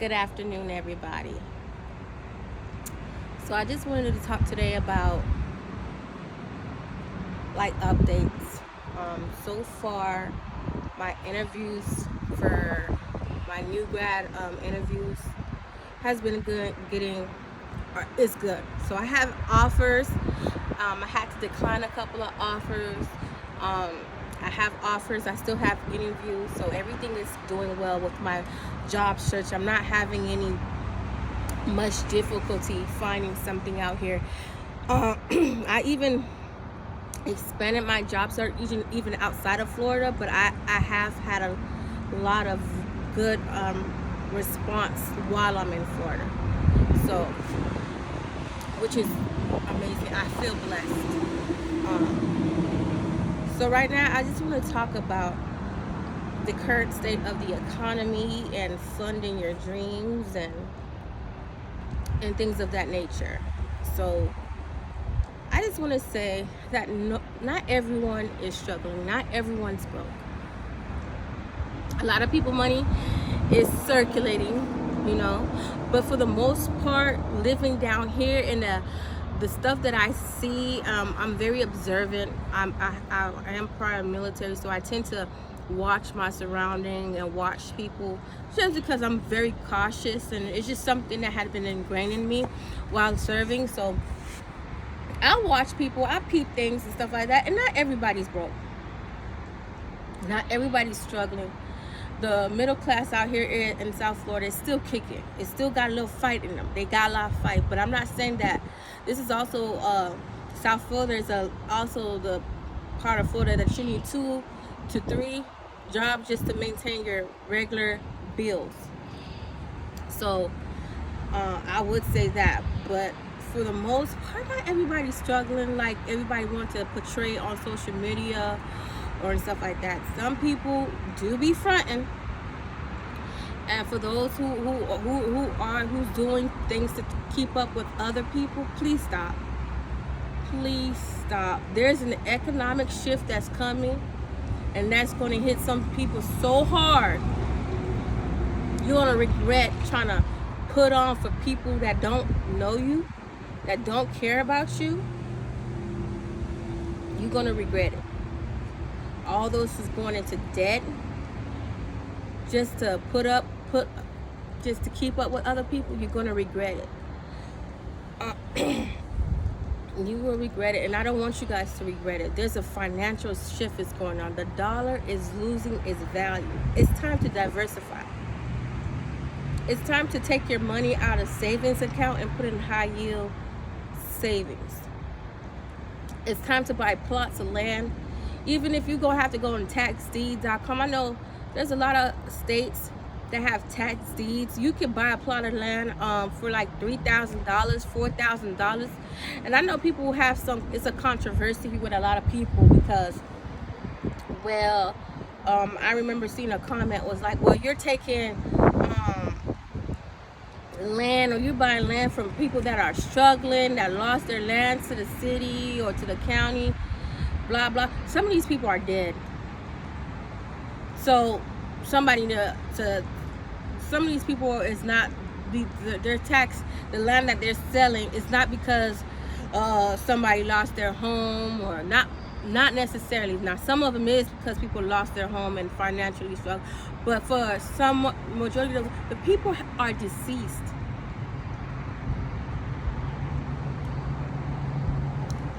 Good afternoon, everybody. So I just wanted to talk today about updates. So far, my interviews for my new grad interviews has been good. Is good. So I have offers. I had to decline a couple of offers. Um, I have offers. I still have interviews. So everything is doing well with my job search. I'm not having any much difficulty finding something out here. I even expanded my job search even outside of Florida, but I have had a lot of good response while I'm in Florida. So, which is amazing. I feel blessed. So right now, I just want to talk about the current state of the economy and funding your dreams and things of that nature. So I just want to say that not everyone is struggling. Not everyone's broke. A lot of people money is circulating, but for the most part, living down here in the stuff that I see, I'm very observant. I am prior military, so I tend to watch my surrounding and watch people just because I'm very cautious, and it's just something that had been ingrained in me while serving. So I watch people, I peep things and stuff like that, and not everybody's broke. Not everybody's struggling. The middle class out here in South Florida is still kicking. It's still got a little fight in them. They got a lot of fight, but I'm not saying that. This is also South Florida is also the part of Florida that you need 2 to 3 jobs just to maintain your regular bills. So I would say that, but for the most part, not everybody's struggling like everybody wants to portray on social media or stuff like that. Some people do be fronting, and for those who's doing things to keep up with other people, please stop. Please stop. There's an economic shift that's coming, and that's going to hit some people so hard. You're going to regret trying to put on for people that don't know you, that don't care about you. You're going to regret it. All those who's going into debt just to just to keep up with other people, you're going to regret it. You will regret it, and I don't want you guys to regret it. There's a financial shift is going on. The dollar is losing its value. It's time to diversify. It's time to take your money out of savings account and put it in high yield savings. It's time to buy plots of land. Even if you're going to have to go on taxdeed.com. I know there's a lot of states that have tax deeds. You can buy a plot of land for like $3,000, $4,000. And I know people will have it's a controversy with a lot of people because, I remember seeing a comment was like, well, you're taking land, or you're buying land from people that are struggling, that lost their land to the city or to the county, blah blah. Some of these people are dead, so some of these people is not their tax. The land that they're selling is not because somebody lost their home, or not necessarily. Now some of them is because people lost their home and financially struggle, but for some majority of the people are deceased.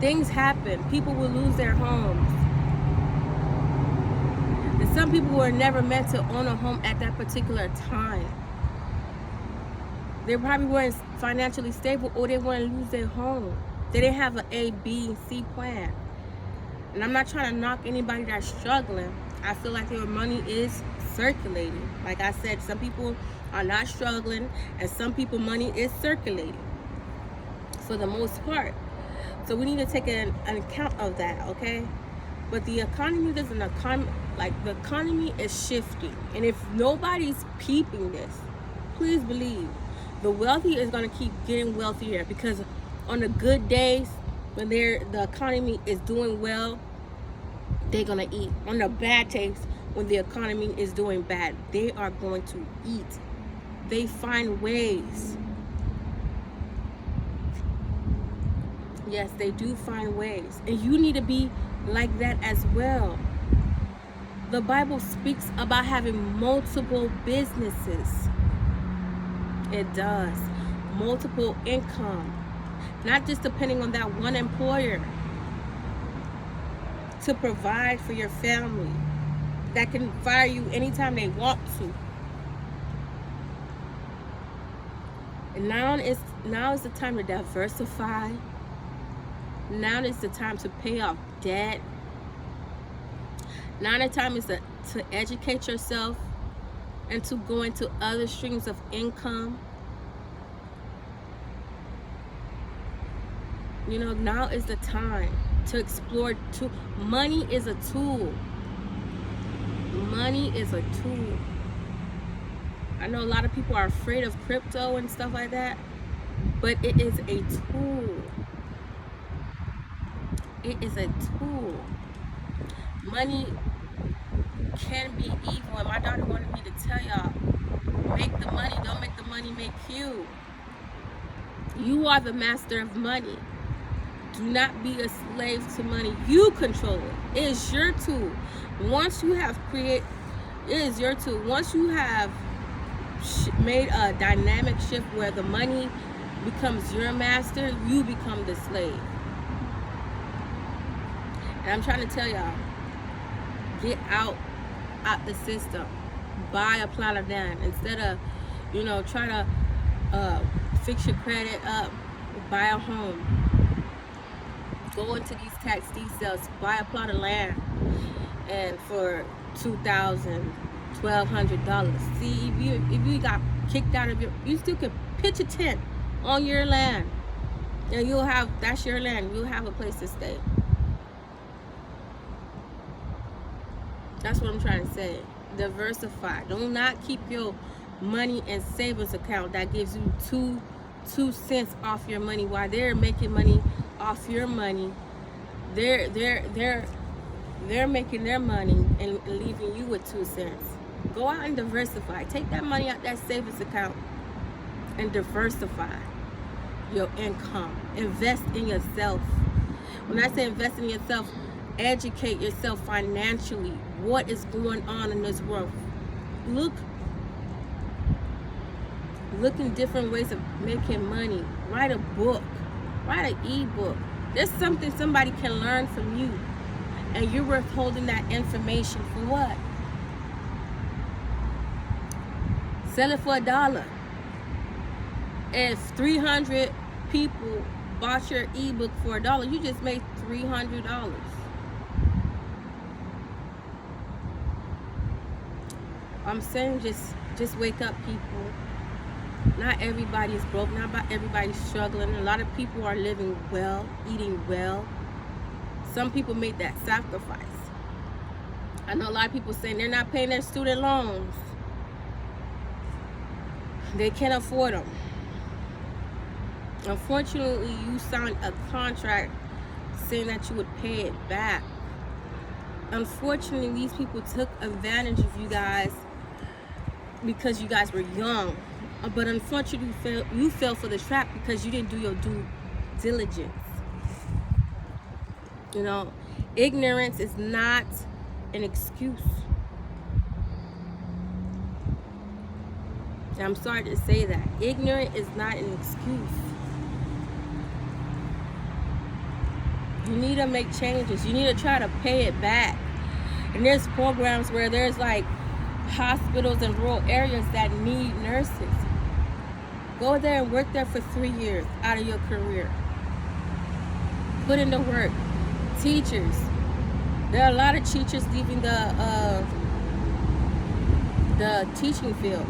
Things happen. People will lose their homes. And some people were never meant to own a home at that particular time. They probably weren't financially stable, or they want to lose their home. They didn't have an A, B, and C plan. And I'm not trying to knock anybody that's struggling. I feel like their money is circulating. Like I said, some people are not struggling, and some people money is circulating for the most part. So we need to take an account of that, okay? But the economy the economy is shifting. And if nobody's peeping this, please believe the wealthy is going to keep getting wealthier, because on the good days when the economy is doing well, they're going to eat. On the bad days when the economy is doing bad, they are going to eat. They find ways. Yes, they do find ways. And you need to be like that as well. The Bible speaks about having multiple businesses. It does. Multiple income. Not just depending on that one employer to provide for your family that can fire you anytime they want to. And now is the time to diversify. Now is the time to pay off debt. Now the time is to educate yourself and to go into other streams of income. You know, now is the time to explore. Money is a tool. Money is a tool. I know a lot of people are afraid of crypto and stuff like that, but it is a tool. It is a tool. Money can be evil, and my daughter wanted me to tell y'all, make the money, don't make the money make you. You are the master of money. Do not be a slave to money. You control it. It is your tool. Once you have it is your tool. Once you have made a dynamic shift where the money becomes your master, you become the slave. And I'm trying to tell y'all, get out the system. Buy a plot of land instead of, try to fix your credit up. Buy a home. Go into these tax details. Buy a plot of land, and for $2,000, $1,200. See, if you got kicked out of you still can pitch a tent on your land, and that's your land. You'll have a place to stay. That's what I'm trying to say. Diversify. Do not keep your money in savings account that gives you two cents off your money while they're making money off your money. They're making their money and leaving you with 2 cents. Go out and diversify. Take that money out that savings account and diversify your income. Invest in yourself. When I say invest in yourself, educate yourself financially. What is going on in this world? Look in different ways of making money. Write a book. Write an ebook. There's something somebody can learn from you, and you're withholding that information for what? Sell it for $1. If 300 people bought your ebook for $1, you just made $300. I'm saying just wake up, people. Not everybody is broke. Not everybody's struggling. A lot of people are living well, eating well. Some people made that sacrifice. I know a lot of people saying they're not paying their student loans. They can't afford them. Unfortunately, you signed a contract saying that you would pay it back. Unfortunately, these people took advantage of you guys because you guys were young. But unfortunately, you fell for the trap because you didn't do your due diligence. Ignorance is not an excuse. And I'm sorry to say that. Ignorant is not an excuse. You need to make changes. You need to try to pay it back. And there's programs where there's like hospitals in rural areas that need nurses. Go there and work there for 3 years out of your career. Put in the work. Teachers. There are a lot of teachers leaving the teaching field.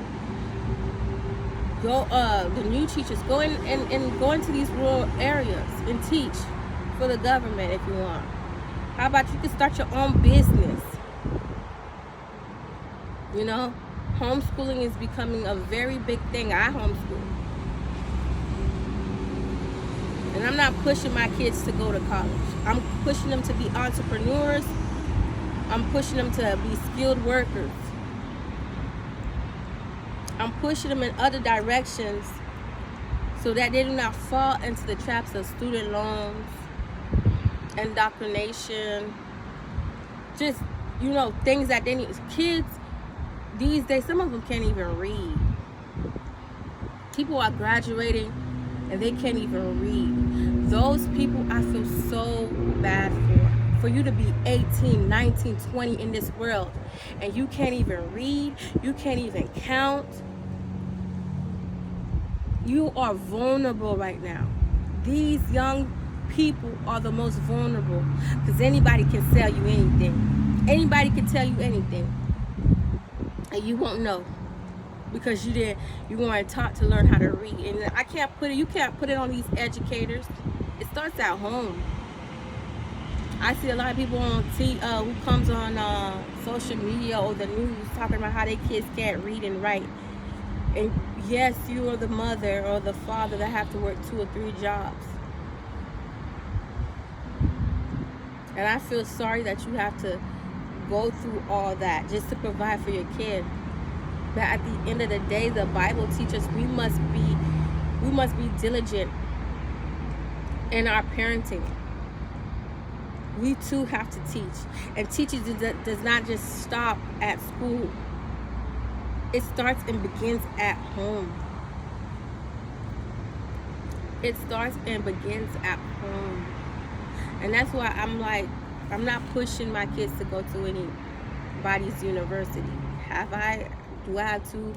Go the new teachers go in and go into these rural areas and teach for the government if you want. How about you can start your own business? Homeschooling is becoming a very big thing. I homeschool. And I'm not pushing my kids to go to college. I'm pushing them to be entrepreneurs. I'm pushing them to be skilled workers. I'm pushing them in other directions so that they do not fall into the traps of student loans, indoctrination, just, things that they need. Kids these days, some of them can't even read. People are graduating and they can't even read. Those people I feel so bad for you to be 18, 19, 20 in this world and you can't even read, you can't even count. You are vulnerable right now. These young people are the most vulnerable because anybody can sell you anything. Anybody can tell you anything and you won't know because you weren't taught to learn how to read. And you can't put it on these educators. It starts at home. I see a lot of people on who comes on social media or the news talking about how their kids can't read and write. And yes, you are the mother or the father that have to work 2 or 3 jobs. And I feel sorry that you have to go through all that just to provide for your kid. But at the end of the day, the Bible teaches we must be diligent in our parenting. We too have to teach. And teaching does not just stop at school. It starts and begins at home. It starts and begins at home. And that's why I'm not pushing my kids to go to anybody's university. Do I have 2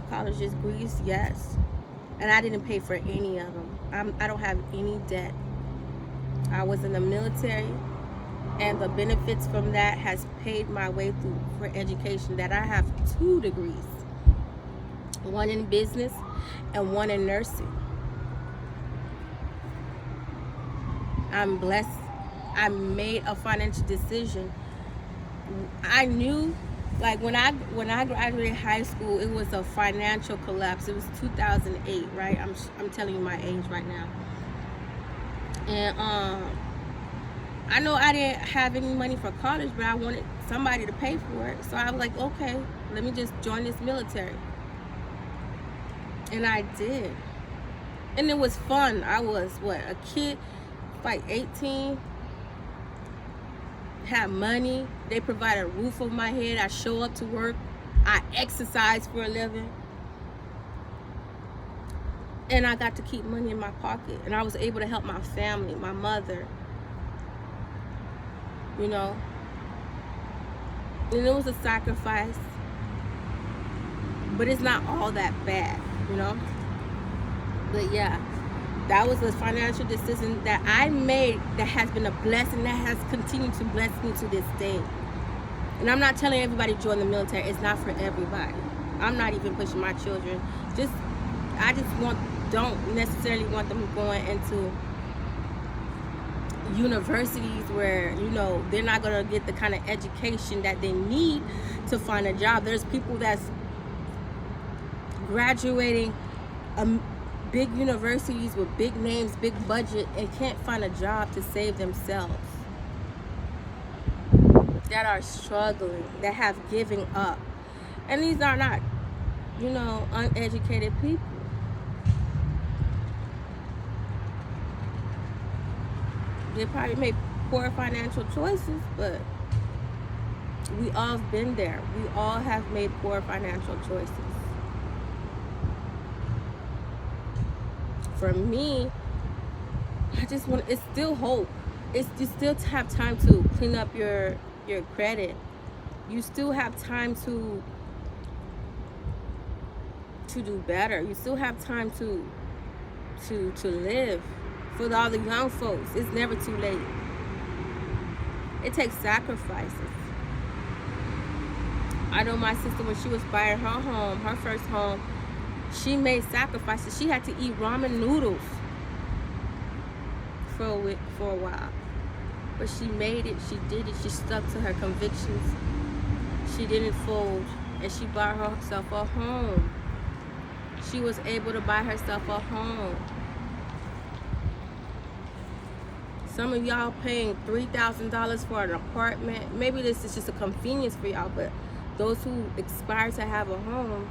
college degrees? Yes. And I didn't pay for any of them. I don't have any debt. I was in the military, and the benefits from that has paid my way through for education. That I have 2 degrees, 1 in business and 1 in nursing. I'm blessed. I made a financial decision. I knew, like when I graduated high school, it was a financial collapse. It was 2008, right? I'm telling you my age right now. And I know I didn't have any money for college, but I wanted somebody to pay for it. So I was like, okay, let me just join this military. And I did. And it was fun. I was, a kid, like 18, had money. They provided a roof over my head. I show up to work. I exercise for a living. And I got to keep money in my pocket. And I was able to help my family, my mother. And it was a sacrifice. But it's not all that bad, But yeah, that was a financial decision that I made that has been a blessing, that has continued to bless me to this day. And I'm not telling everybody to join the military. It's not for everybody. I'm not even pushing my children. I don't necessarily want them going into universities where, they're not going to get the kind of education that they need to find a job. There's people that's graduating big universities with big names, big budget, and can't find a job to save themselves. That are struggling, that have given up. And these are not, uneducated people. They probably made poor financial choices, but we all have been there. We all have made poor financial choices. For me, it's still hope. You still have time to clean up your credit. You still have time to do better. You still have time to live. For all the young folks, it's never too late. It takes sacrifices. I know my sister, when she was buying her home, her first home, she made sacrifices. She had to eat ramen noodles for a while. But she made it. She did it. She stuck to her convictions. She didn't fold. And she bought herself a home. She was able to buy herself a home. Some of y'all paying $3,000 for an apartment. Maybe this is just a convenience for y'all, but those who aspire to have a home,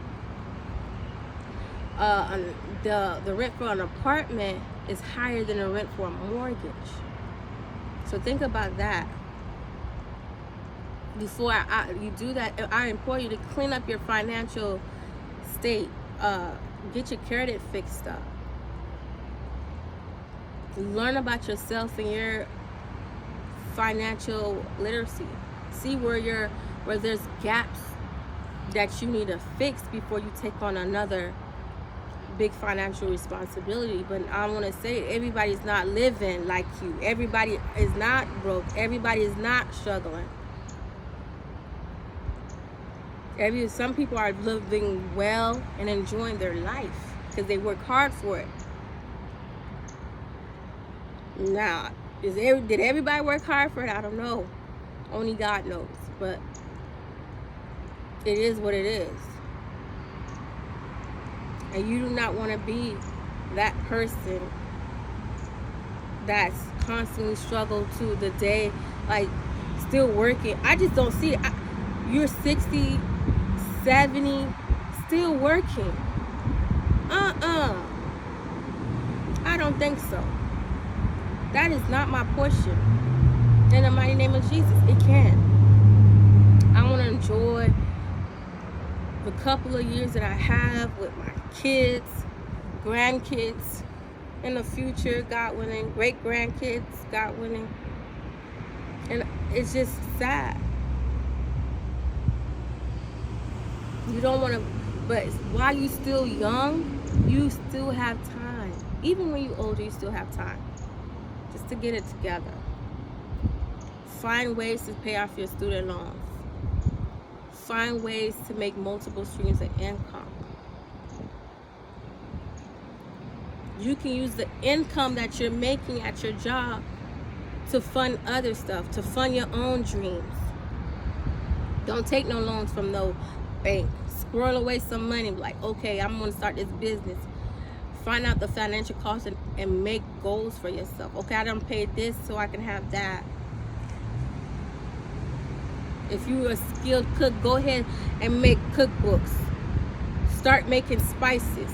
The rent for an apartment is higher than the rent for a mortgage. So think about that. Before you do that, I implore you to clean up your financial state. Get your credit fixed up. Learn about yourself and your financial literacy. See where there's gaps that you need to fix before you take on another big financial responsibility. But I want to say, everybody's not living like you. Everybody is not broke. Everybody is not struggling. Some people are living well and enjoying their life because they work hard for it. Now, did everybody work hard for it? I don't know. Only God knows. But it is what it is. And you do not want to be that person that's constantly struggle to the day, like still working. I just don't see it. You're 60, 70, still working. I don't think so. That is not my portion. In the mighty name of Jesus, it can't. I want to enjoy the couple of years that I have with my kids, grandkids, in the future, God willing, great grandkids, God willing. And it's just sad. You don't want to, but while you still young, you still have time. Even when you're older, you still have time just to get it together. Find ways to pay off your student loans. Find ways to make multiple streams of income. You can use the income that you're making at your job to fund other stuff, to fund your own dreams. Don't take no loans from no bank. Squirrel away some money, like, okay, I'm going to start this business. Find out the financial costs and make goals for yourself. Okay, I done paid this so I can have that. If you're a skilled cook, go ahead and make cookbooks. Start making spices.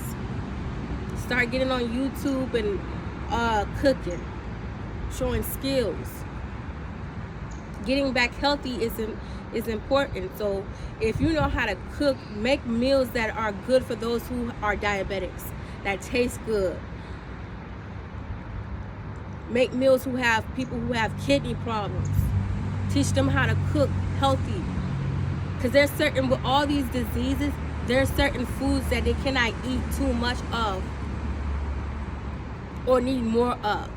Start getting on YouTube and cooking, showing skills. Getting back healthy is important. So if you know how to cook, make meals that are good for those who are diabetics, that taste good. Make meals who have people who have kidney problems. Teach them how to cook healthy. Because there's certain, with all these diseases, there's certain foods that they cannot eat too much of or need more of.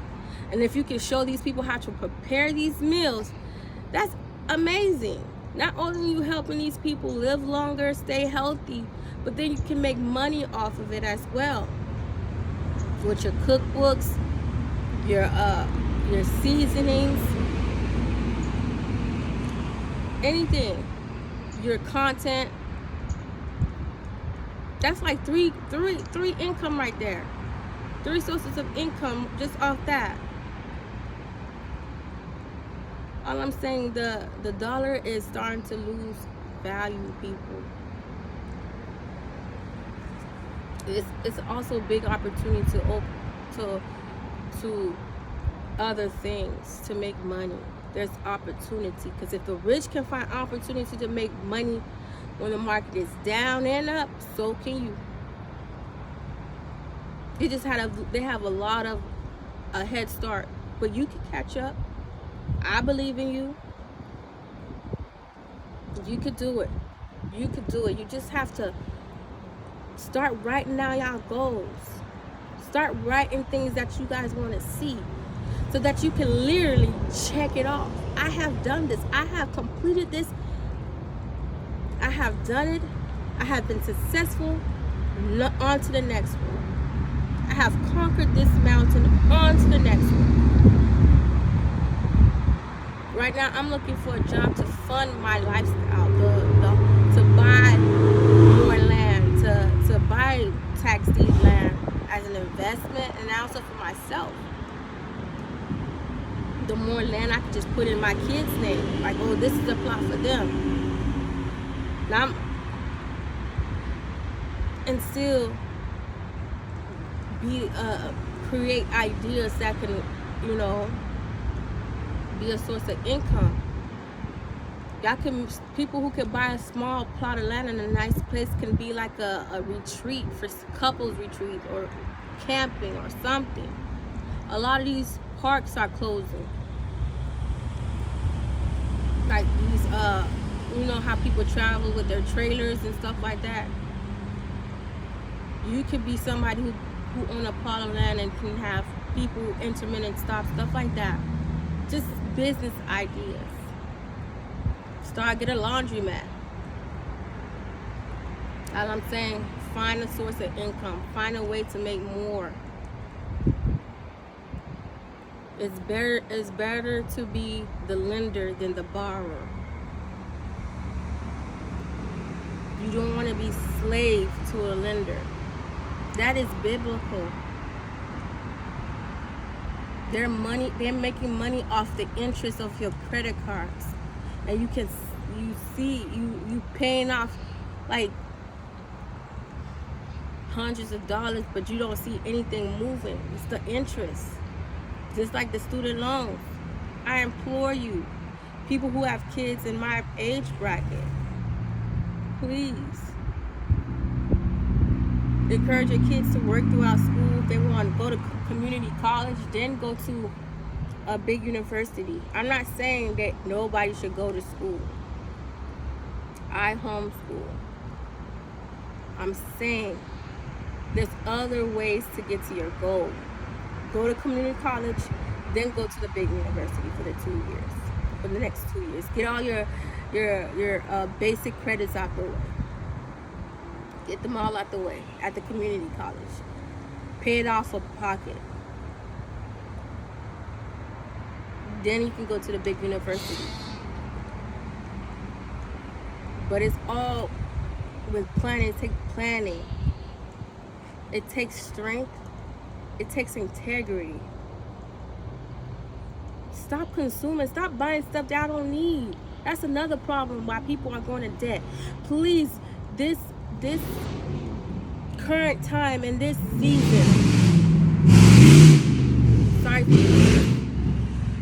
And if you can show these people how to prepare these meals, that's amazing. Not only are you helping these people live longer, stay healthy, but then you can make money off of it as well. With your cookbooks, your seasonings, anything, your content. That's like three income right there. 3 sources of income just off that. All I'm saying, the dollar is starting to lose value, people. It's also a big opportunity to other things, to make money. There's opportunity, because if the rich can find opportunity to make money when the market is down and up, so can you. They have a lot of a head start, but you can catch up. I believe in you. You could do it. You could do it. You just have to start writing down y'all goals. Start writing things that you guys want to see, so that you can literally check it off. I have done this. I have completed this. I have done it. I have been successful. On to the next one. I have conquered this mountain. On to the next one. Right now, I'm looking for a job to fund my lifestyle, to buy more land, to buy tax deed land as an investment, and also for myself. The more land I can just put in my kids' name, like, oh, this is a plot for them. Now, and still be create ideas that can, you know, be a source of income. Y'all can, people who can buy a small plot of land in a nice place can be like a retreat for couples retreat or camping or something. A lot of these parks are closing. Like these, you know how people travel with their trailers and stuff like that. You could be somebody who own a plot of land and can have people intermittent stop, stuff like that. Just business ideas. Start, get a laundromat. As I'm saying, find a source of income. Find a way to make more. It's better to be the lender than the borrower. You don't want to be slave to a lender. That is biblical. They're making money off the interest of your credit cards. And you paying off like hundreds of dollars, but you don't see anything moving. It's the interest. Just like the student loans. I implore you, people who have kids in my age bracket, please encourage your kids to work throughout school. If they want to go to community college, then go to a big university. I'm not saying that nobody should go to school. I homeschool. I'm saying there's other ways to get to your goal. Go to community college, then go to the big university for the 2 years, for the next 2 years. Get all your basic credits out the way. Get them all out the way at the community college. Pay it off of pocket. Then you can go to the big university. But it's all with planning. It takes planning. It takes strength. It takes integrity. Stop consuming. Stop buying stuff that I don't need. That's another problem why people are going to debt. Please, this current time in this season. Sorry for this.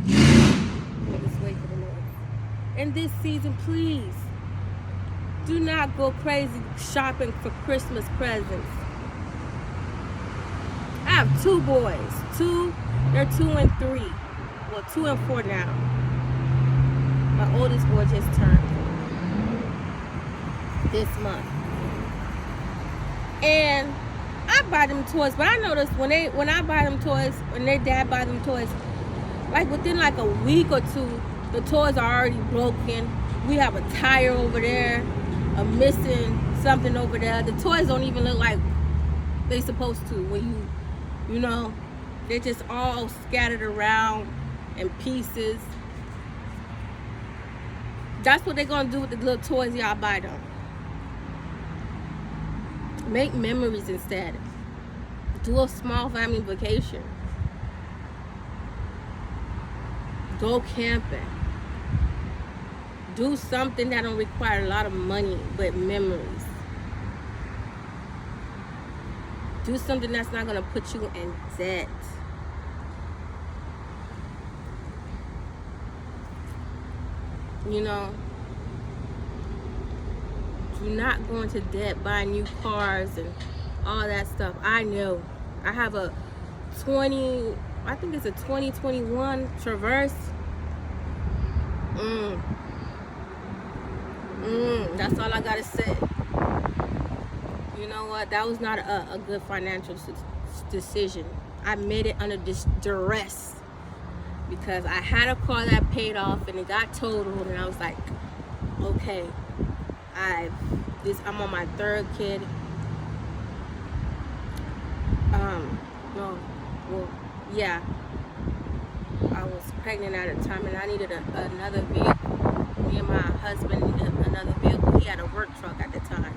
Just wait for the noise. In this season, please do not go crazy shopping for Christmas presents. I have 2 boys. They're 2 and 3. Well, 2 and 4 now. My oldest boy just turned this month. And I buy them toys, but I noticed when I buy them toys, when their dad buy them toys, like within like a week or 2, the toys are already broken. We have a tire over there, a missing something over there. The toys don't even look like they supposed to when you know, they're just all scattered around in pieces. That's what they're gonna do with the little toys y'all buy them. Make memories instead. Do a small family vacation. Go camping. Do something that don't require a lot of money, but memories. Do something that's not gonna put you in debt. You know, do not go into debt buying new cars and all that stuff. I know. I have a 2021 Traverse. That's all I gotta say. You know what? That was not a good financial decision. I made it under duress because I had a car that paid off and it got totaled, and I was like, okay, I'm on my 3rd kid. I was pregnant at the time and I needed another vehicle. Me and my husband needed another vehicle. He had a work truck at the time.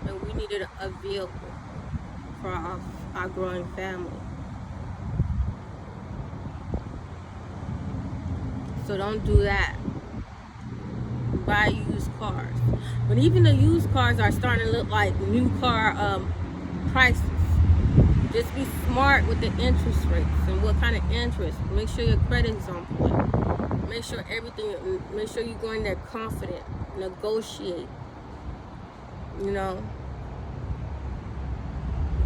And we needed a vehicle for our growing family. So don't do that. Buy used cars. But even the used cars are starting to look like new car prices. Just be smart with the interest rates and what kind of interest. Make sure your credit is on point. Make sure everything, make sure you go in there confident. Negotiate. You know,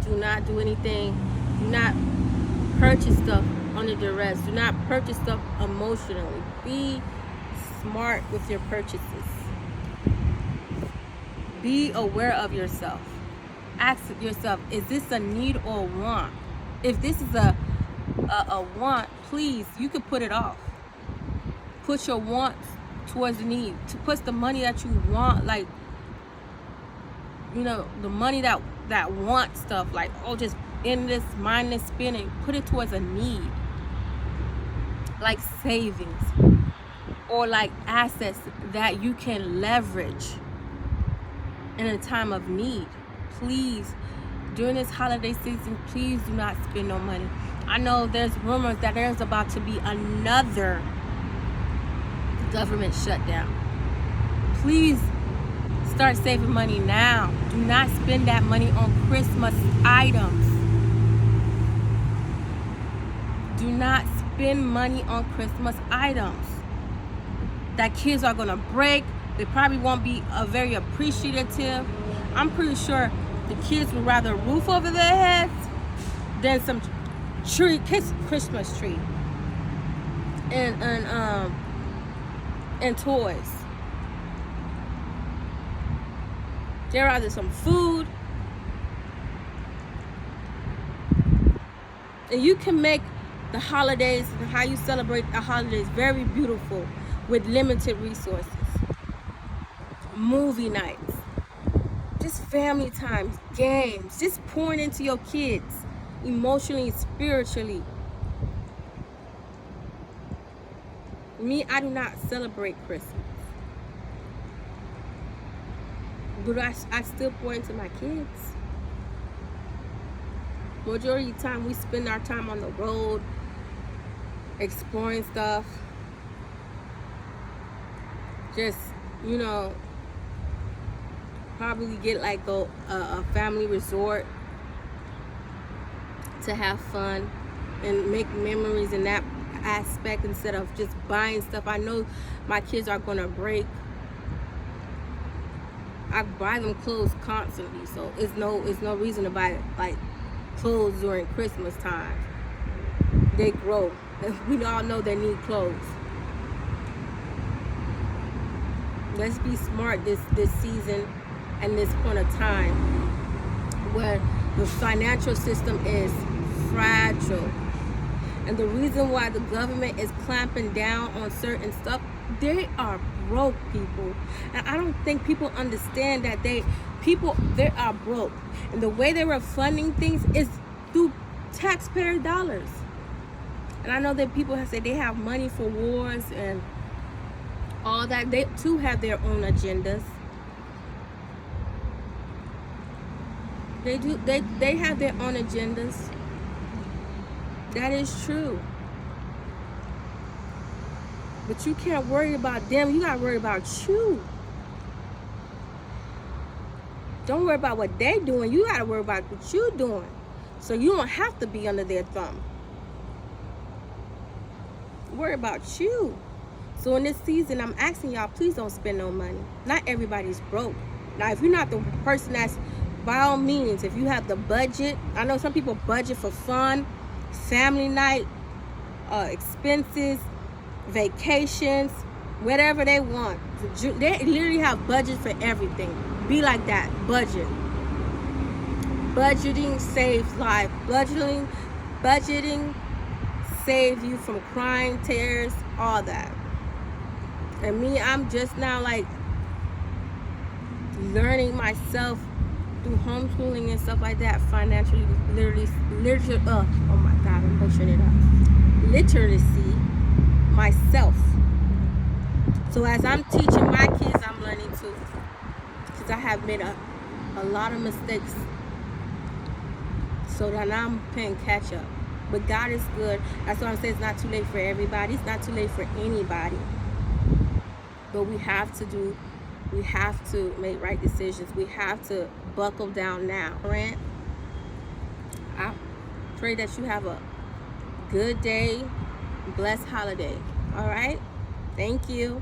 do not do anything. Do not purchase stuff under duress. Do not purchase stuff emotionally. Be smart with your purchases. Be aware of yourself. Ask yourself, is this a need or a want? If this is a want, please, you can put it off. Put your wants towards the need. To put the money that you want, like, you know, the money that wants stuff, like, oh, just endless, mindless spending. Put it towards a need, like savings or like assets that you can leverage in a time of need. Please, during this holiday season, please do not spend no money. I know there's rumors that there's about to be another government shutdown. Please start saving money now. Do not spend that money on Christmas items. Do not spend money on Christmas items that kids are gonna break. They probably won't be very appreciative. I'm pretty sure the kids would rather a roof over their heads than some Christmas tree and toys. There are either some food, and you can make the holidays and how you celebrate the holidays very beautiful with limited resources. Movie nights, just family times, games, just pouring into your kids emotionally, spiritually. Me, I do not celebrate Christmas, but I still pour into my kids. Majority of the time we spend our time on the road exploring stuff, just, you know, probably get like a family resort to have fun and make memories in that aspect instead of just buying stuff. I know my kids are gonna break. I buy them clothes constantly, so it's no reason to buy like clothes during Christmas time. They grow. We all know they need clothes. Let's be smart this season and this point of time where the financial system is fragile. And the reason why the government is clamping down on certain stuff, they are broke people. And I don't think people understand that they are broke. And the way they were funding things is through taxpayer dollars. And I know that people have said they have money for wars and all that. They too have their own agendas. They do. They have their own agendas. That is true. But you can't worry about them. You gotta worry about you. Don't worry about what they're doing. You gotta worry about what you're doing. So you don't have to be under their thumb. Worry about you. So in this season, I'm asking y'all, please don't spend no money. Not everybody's broke. Now, if you're not the person that's, by all means, if you have the budget, I know some people budget for fun, family night, expenses, vacations, whatever they want. They literally have budget for everything. Be like that. Budget. Budgeting saves life. Budgeting saves you from crying, tears, all that. And me, I'm just now like learning myself through homeschooling and stuff like that, financially, literacy, oh my God, I'm butchering it up. Literacy myself. So as I'm teaching my kids, I'm learning too. Because I have made a lot of mistakes. So that now I'm playing catch up. But God is good. That's why I'm saying it's not too late for everybody. It's not too late for anybody. But we have to make right decisions. We have to buckle down now. Pray that you have a good day, blessed holiday. All right? Thank you.